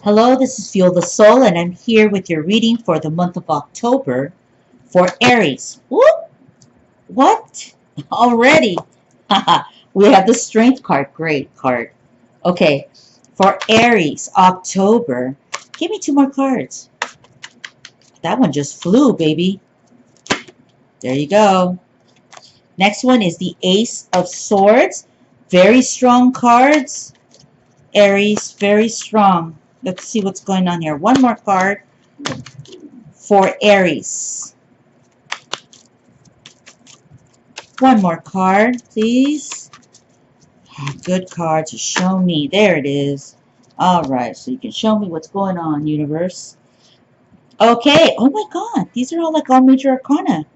Hello, this is Fuel the Soul, and I'm here with your reading for the month of October for Aries. Whoop! What? Already? We have the Strength card. Great card. Okay, for Aries, October. Give me two more cards. That one just flew, baby. There you go. Next one is the Ace of Swords. Very strong cards. Aries, very strong. Let's see what's going on here. One more card for Aries. One more card, please. Good card to show me. There it is. All right, so you can show me what's going on, universe. Okay. Oh my God, these are all major arcana,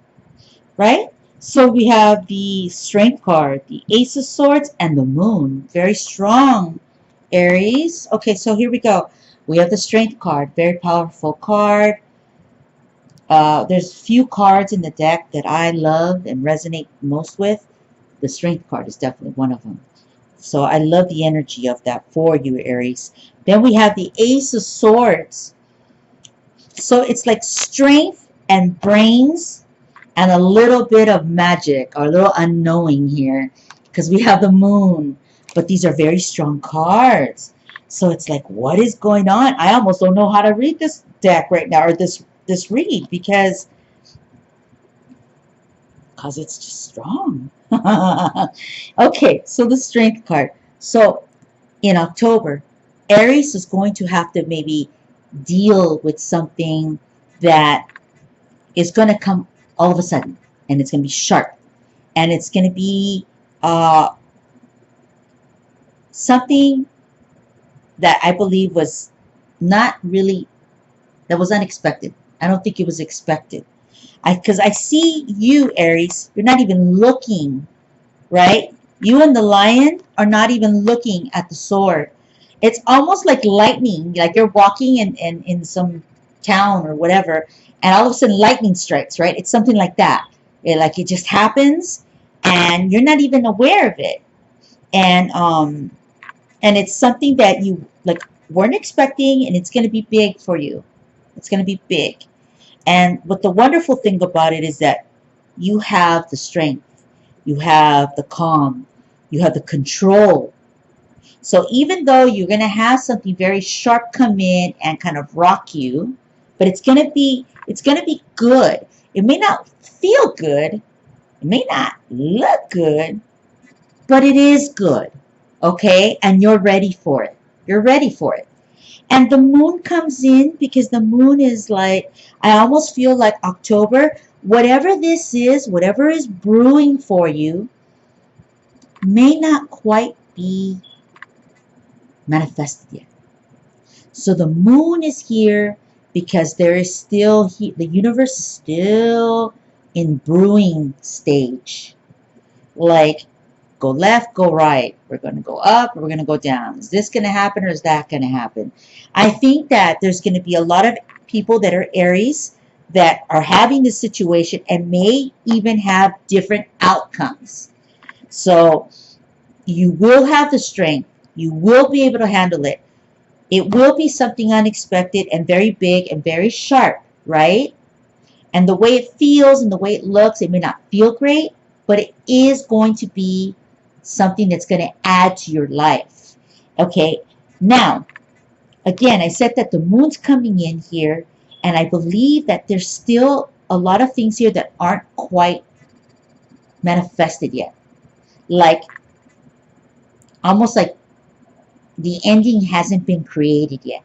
right? So we have the Strength card, the Ace of Swords, and the Moon. Very strong, Aries. Okay, so here we go. We have the Strength card, very powerful card. There's few cards in the deck that I love and resonate most with. The Strength card is definitely one of them. So I love the energy of that for you, Aries. Then we have the Ace of Swords. So it's like strength and brains and a little bit of magic, or a little unknowing here, because we have the Moon. But these are very strong cards. So it's like, what is going on? I almost don't know how to read this deck right now, or this read, because it's just strong. Okay, so the Strength card. So in October, Aries is going to have to maybe deal with something that is going to come all of a sudden, and it's going to be sharp, and it's going to be something that I believe was not really, that was unexpected. I don't think it was expected. Because I see you, Aries, you're not even looking, right? You and the lion are not even looking at the sword. It's almost like lightning, like you're walking in some town or whatever, and all of a sudden lightning strikes, right? It's something like that. It just happens, and you're not even aware of it. And it's something that you weren't expecting, and it's going to be big for you. It's going to be big. And what the wonderful thing about it is that you have the strength, you have the calm, you have the control. So even though you're going to have something very sharp come in and kind of rock you, but it's going to be good. It may not feel good, it may not look good, but it is good. Okay? And you're ready for it. You're ready for it. And the Moon comes in because the Moon is like, I almost feel like October, whatever this is, whatever is brewing for you, may not quite be manifested yet. So the Moon is here because there is still, the universe is still in brewing stage. Like, go left, go right. We're going to go up, or we're going to go down. Is this going to happen, or is that going to happen? I think that there's going to be a lot of people that are Aries that are having this situation and may even have different outcomes. So you will have the strength. You will be able to handle it. It will be something unexpected and very big and very sharp, right? And the way it feels and the way it looks, it may not feel great, but it is going to be something that's going to add to your life. Okay, now, again, I said that the Moon's coming in here, and I believe that there's still a lot of things here that aren't quite manifested yet. Like, almost like the ending hasn't been created yet.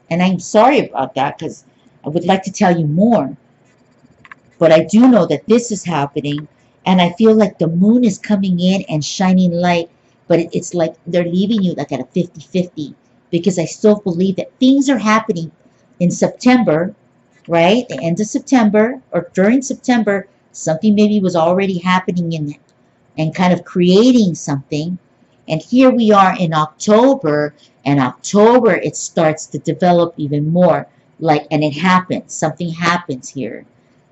And I'm sorry about that, because I would like to tell you more. But I do know that this is happening, and I feel like the Moon is coming in and shining light, but it's like they're leaving you like at a 50-50, because I still believe that things are happening in September, right? The end of September, or during September, something maybe was already happening in and kind of creating something. And here we are in October, and October it starts to develop even more. And it happens. Something happens here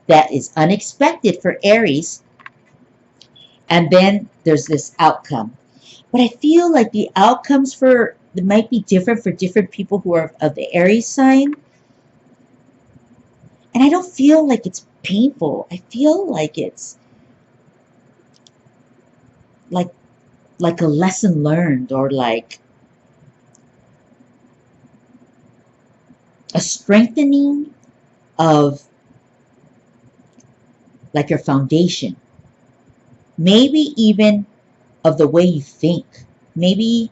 that is unexpected for Aries. And then there's this outcome. But I feel like the outcomes for it might be different for different people who are of the Aries sign. And I don't feel like it's painful. I feel like it's like like a lesson learned, or like a strengthening of like your foundation. Maybe even of the way you think. Maybe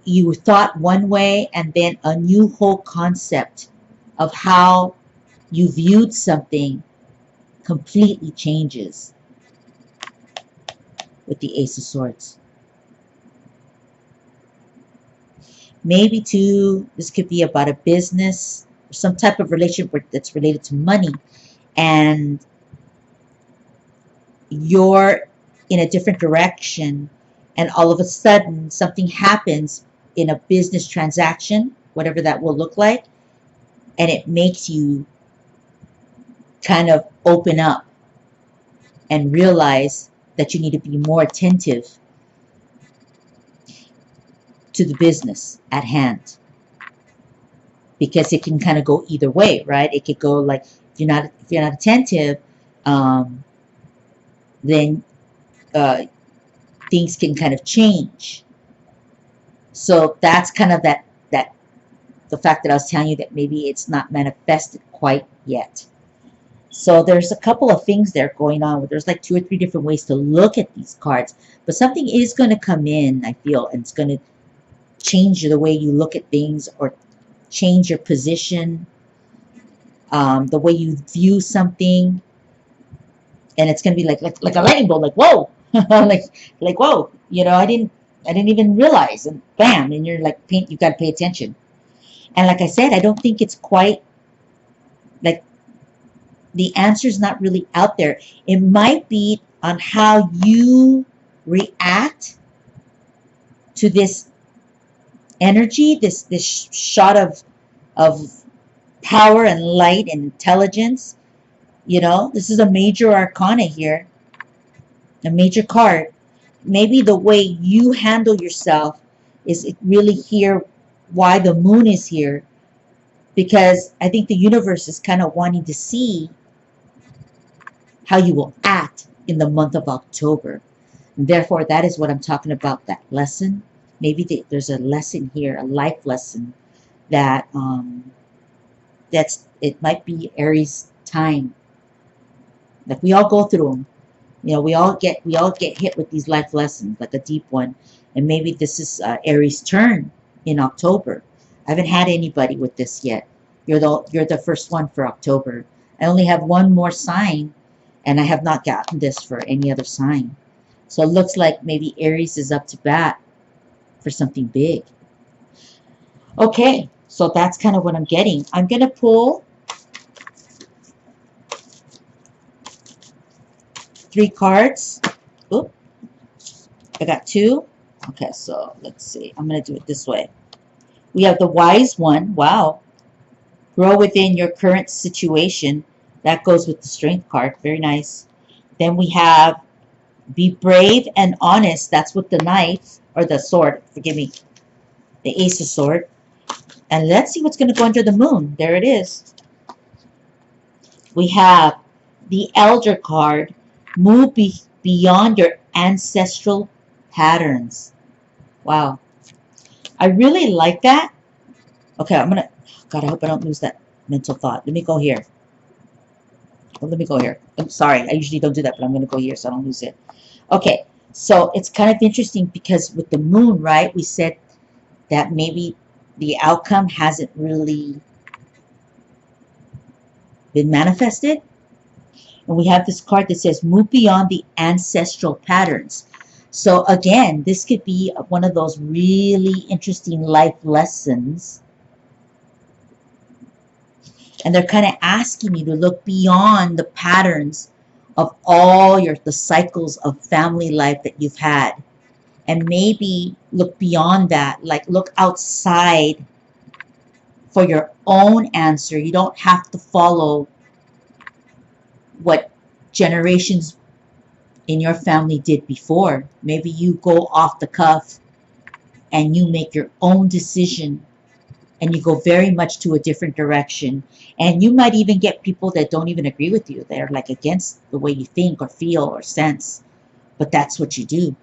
you thought one way and then a new whole concept of how you viewed something completely changes with the Ace of Swords. Maybe too, this could be about a business, some type of relationship that's related to money, and you're in a different direction, and all of a sudden something happens in a business transaction, whatever that will look like, and it makes you kind of open up and realize that you need to be more attentive to the business at hand, because it can kind of go either way, right? It could go like, if you're not attentive, um, then things can kind of change. So that's kind of that the fact that I was telling you that maybe it's not manifested quite yet. So there's a couple of things there going on. There's like 2 or 3 different ways to look at these cards, but something is going to come in, I feel, and it's going to change the way you look at things, or change your position, the way you view something, and it's going to be like a lightning bolt, like whoa, like whoa, I didn't even realize, and bam, and you're like, you got to pay attention. And like I said, I don't think it's quite like the answer's not really out there. It might be on how you react to this energy, this shot of power and light and intelligence. This is a major arcana here, a major card. Maybe the way you handle yourself is really here, why the moon is here, because I think the universe is kind of wanting to see how you will act in the month of October. And therefore, that is what I'm talking about, that lesson. Maybe there's a lesson here, a life lesson, that it might be Aries time. Like, we all go through them. We all get hit with these life lessons, like a deep one. And maybe this is Aries' turn in October. I haven't had anybody with this yet. You're the first one for October. I only have one more sign, and I have not gotten this for any other sign. So it looks like maybe Aries is up to bat for something big. Okay, so that's kind of what I'm getting. I'm going to pull 3 cards. Oop, I got 2. Okay, so let's see. I'm going to do it this way. We have the Wise One. Wow. Grow within your current situation. That goes with the Strength card. Very nice. Then we have Be brave and honest. That's with the knife, or the sword. Forgive me. The Ace of Sword. And let's see what's going to go under the moon. There it is. We have the Elder card. Move beyond your ancestral patterns. Wow. I really like that. Okay, God, I hope I don't lose that mental thought. Let me go here. Let me go here. I'm sorry. I usually don't do that, but I'm going to go here so I don't lose it. Okay, so it's kind of interesting because with the moon, right, we said that maybe the outcome hasn't really been manifested. And we have this card that says, move beyond the ancestral patterns. So again, this could be one of those really interesting life lessons. And they're kind of asking you to look beyond the patterns of all the cycles of family life that you've had. And maybe look beyond that, like look outside for your own answer. You don't have to follow what generations in your family did before. Maybe you go off the cuff and you make your own decision, and you go very much to a different direction. And you might even get people that don't even agree with you. They're like against the way you think or feel or sense, but that's what you do.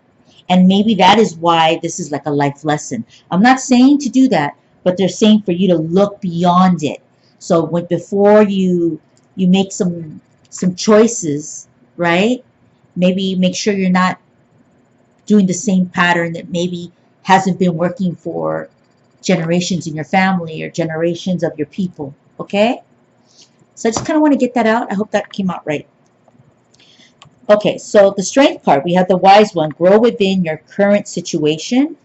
And maybe that is why this is like a life lesson. I'm not saying to do that, but they're saying for you to look beyond it. So when before you make some choices, right? Maybe make sure you're not doing the same pattern that maybe hasn't been working for generations in your family or generations of your people. Okay? So I just kind of want to get that out. I hope that came out right. Okay, so the strength card, we have the wise one. Grow within your current situation.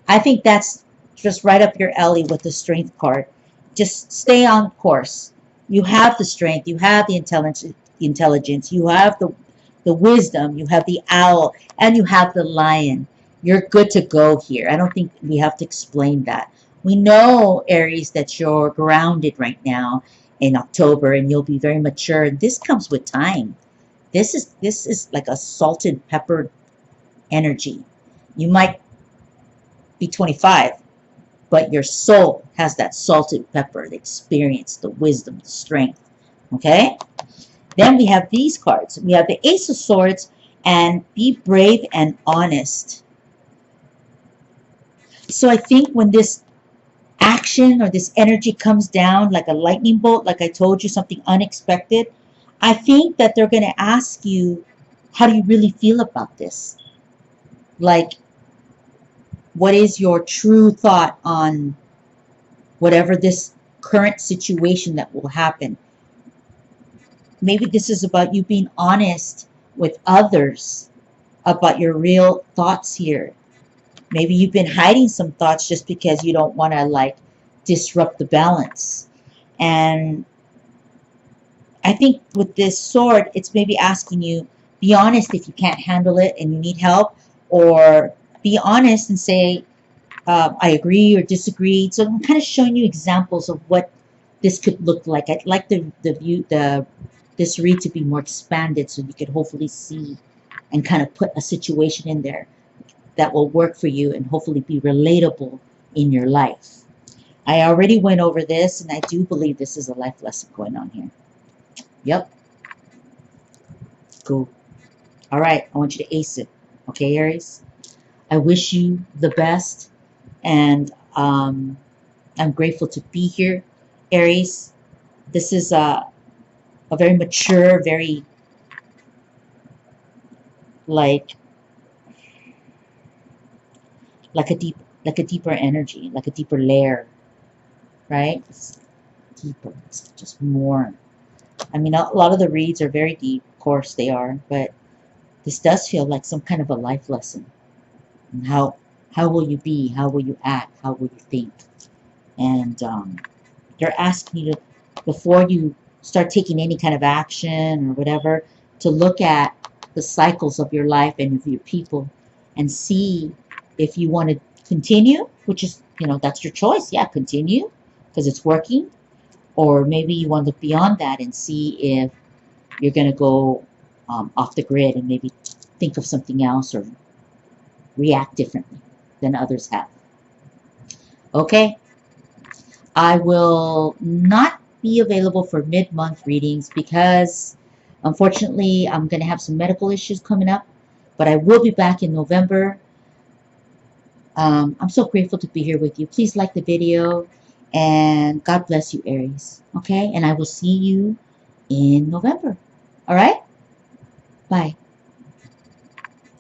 I think that's just right up your alley with the strength card. Just stay on course. You have the strength, you have the intelligence, you have the wisdom, you have the owl, and you have the lion. You're good to go here. I don't think we have to explain that. We know, Aries, that you're grounded right now in October, and you'll be very mature. This comes with time. This is like a salted pepper energy. You might be 25, but your soul has that salted pepper, the experience, the wisdom, the strength. Okay? Then we have these cards. We have the Ace of Swords and be brave and honest. So I think when this action or this energy comes down like a lightning bolt, like I told you, something unexpected, I think that they're going to ask you, how do you really feel about this? Like, what is your true thought on whatever this current situation that will happen? Maybe this is about you being honest with others about your real thoughts here. Maybe you've been hiding some thoughts just because you don't want to like disrupt the balance. And I think with this sword, it's maybe asking you, be honest if you can't handle it and you need help, or be honest and say, I agree or disagree. So I'm kind of showing you examples of what this could look like. I'd like this read to be more expanded so you could hopefully see and kind of put a situation in there that will work for you and hopefully be relatable in your life. I already went over this, and I do believe this is a life lesson going on here. Yep. Cool. All right. I want you to ace it. Okay, Aries? I wish you the best, and I'm grateful to be here, Aries. This is a very mature, very like a deeper energy, like a deeper layer, right? It's deeper. It's just more. I mean, a lot of the reads are very deep, of course they are, but this does feel like some kind of a life lesson. And how will you be? How will you act? How will you think? And they're asking you to, before you start taking any kind of action or whatever, to look at the cycles of your life and of your people and see if you want to continue, which is, that's your choice. Yeah, continue because it's working. Or maybe you want to look beyond that and see if you're going to go off the grid and maybe think of something else or react differently than others have. Okay, I will not be available for mid-month readings because unfortunately I'm going to have some medical issues coming up, but I will be back in November. I'm so grateful to be here with you. Please like the video, and God bless you, Aries. Okay, and I will see you in November. All right, bye.